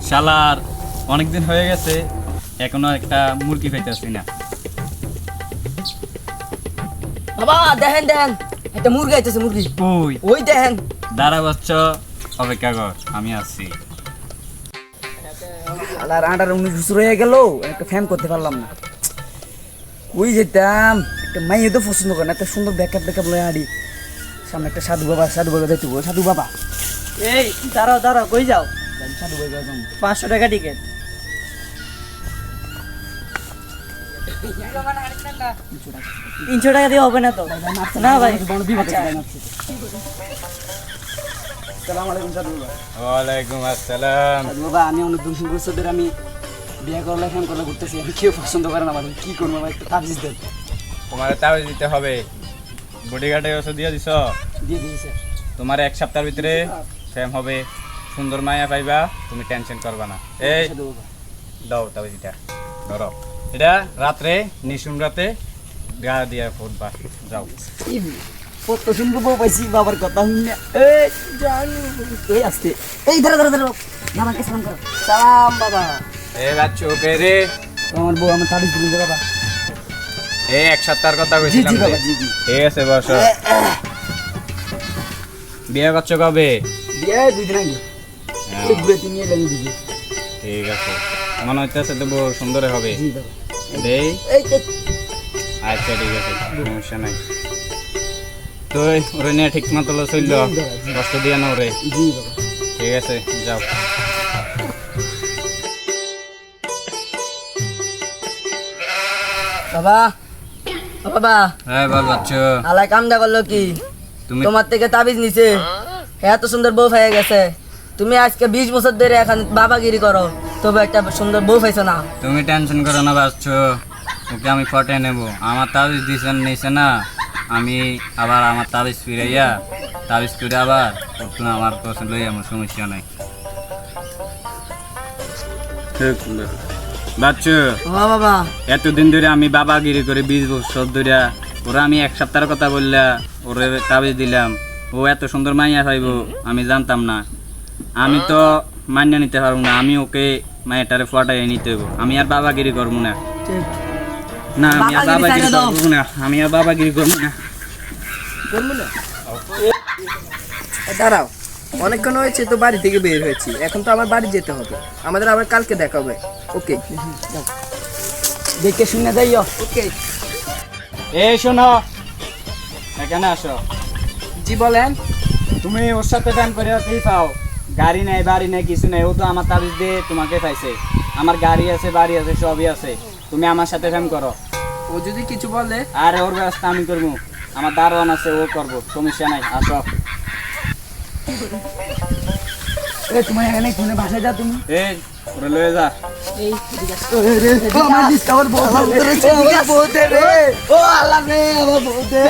শালার অনেকদিন হয়ে গেছে, এখনো একটা মুরগি পাইতেছি না। বাবা দেখেন দেখেন, একটা মুরগি আইতেছে, মুরগি ওই ওই দেখেন। দাঁড়া বাচ্চ, অপেক্ষা কর, আমি আসছি। শালার 18-19 বছর হয়ে গেল, একটা ফ্যান করতে পারলাম না। ওই যেতাম, একটা মাইয়ে তো পছন্দ করে না, একটা সুন্দর ব্যাকআপ লয়ে আড়ি সামনে একটা সাধু বাবা যাইতে গো, সাধু বাবা। এই দাঁড়াও কই যাও? সাধু বাবা যাও। 500 টাকা টিকিট। 300 টাকা দিয়ে হবে না তো? না ভাই, আচ্ছা। আসসালামু আলাইকুম সাধু বাবা। ওয়ালাইকুম আসসালাম। সাধু বাবা, আমি অনেক দিন বছর ধরে আমি বিয়ে করলে ফ্যান করলে ঘুরতেছি, আমি কেউ পছন্দ করে না, মানে কি করবো, আমার একটা তাবিজ দেন। তোমার তাবিজ দিতে হবে। বডিগার্ডের ওষুধ দিয়ে দিছ? দিয়ে দিই স্যার। তোমার 1 সপ্তাহের ভিতরে ফ্যাম হবে, সুন্দর মায়া পাইবা, তুমি টেনশন করবা না। এই সাধু বাবা দাও তাবিজটা, ধরো। এটা রাত্রে নিশুন রাতে গা দিয়া ফুটবা, যাও। কত সুন্দর বউ পাইছি, বাবার কথা শুনে। এই জানু, এই আসতে, এই ধরো বাবাকে সালাম করো। সালাম বাবা। এই বাচ্চা ওকে রে, আমার বউ আমার তাবিজ দিল বাবা। এই 1 সপ্তাহের কথা জি কইছিলাম জি যে। বাবা, জি জি। ঠিক আছে বস। বিয়ে করছো কবে? বিয়ে 2 দিন আগে। এই ঘুরে তিনি এলেন দিদি। ঠিক আছে, মনে হইতেছে তো বউ সুন্দর হবে। জি বাবা। দেই, এই আচ্ছা ঠিক আছে, সমস্যা নাই। তো ওরে নিয়ে ঠিক মতো চলল, কষ্ট দিয়া না ওরে। জি বাবা। ঠিক আছে, যাও। বাবা, বাবা, হ্যাঁ বল বাচ্চা, আলাই কামটা করলো কি? তুমি তোমার থেকে তাবিজ নিছে, এত সুন্দর বউ হয়ে গেছে। তুমি আজকে 20 বছর ধরে এখন বাবাগিরি করো, তবে একটা সুন্দর বউ পাইছো না। তুমি টেনশন করো না বাচ্চা, ওকে আমি ফটে নেব। আমার তাবিজ দিছেন নিছে না, আমি আবার আমার তাবিজ ফিরাইয়া তাবিজ করে আবার তুমি আমার কাছে লই আমার সমস্যা নাই। বাচ্চা, ও বাবা, এতদিন ধরে আমি বাবাগিরি করে 20 বছর ধরে, ওরা আমি 1 সপ্তাহের কথা বললা ওরে তাবিজ দিলাম, ও এত সুন্দর মাইয়া পাইবো আমি জানতাম না। আমি তো মান্য নিতে পারবো না, আমি ওকে মায়েটারে ফটাই নিতে হইব। আমি আর বাবাগিরি করবো না। ঠিক না আমি আর বাবাগিরি বাবাগিরি ছাইড়া দাও। করবো না, আমি আর বাবাগিরি করবো না। করবো না। দাঁড়াও, অনেকক্ষণ হয়েছে তো বাড়ি থেকে বের হয়েছি, এখন তো আমার বাড়ি যেতে হবে, আমাদের আবার কালকে দেখা হবে। ওকে, দেখে শুনে যাইও। ওকে। এই শোনো, এখানে আসো। জি বলেন। তুমি ওর সাথে ফ্যান করে কি পাও? গাড়ি নাই, বাড়ি নাই, কিছু নাই। ও তো আমার তাবিজ দিয়ে তোমাকে পাইছে। আমার গাড়ি আছে, বাড়ি আছে, সবই আছে। তুমি আমার সাথে ফ্যান করো। ও যদি কিছু বলে? আর ওর ব্যবস্থা আমি করবো, আমার দারোয়ান আছে, ও করবো, সমস্যা নাই। আসো। তোমার এখানে ফোনে বাসায় যা তুমি। এই ওরে লয়ে যা। আমার ডিসকাভার বউ ও আল্লাহ রে, আমার বউ দে।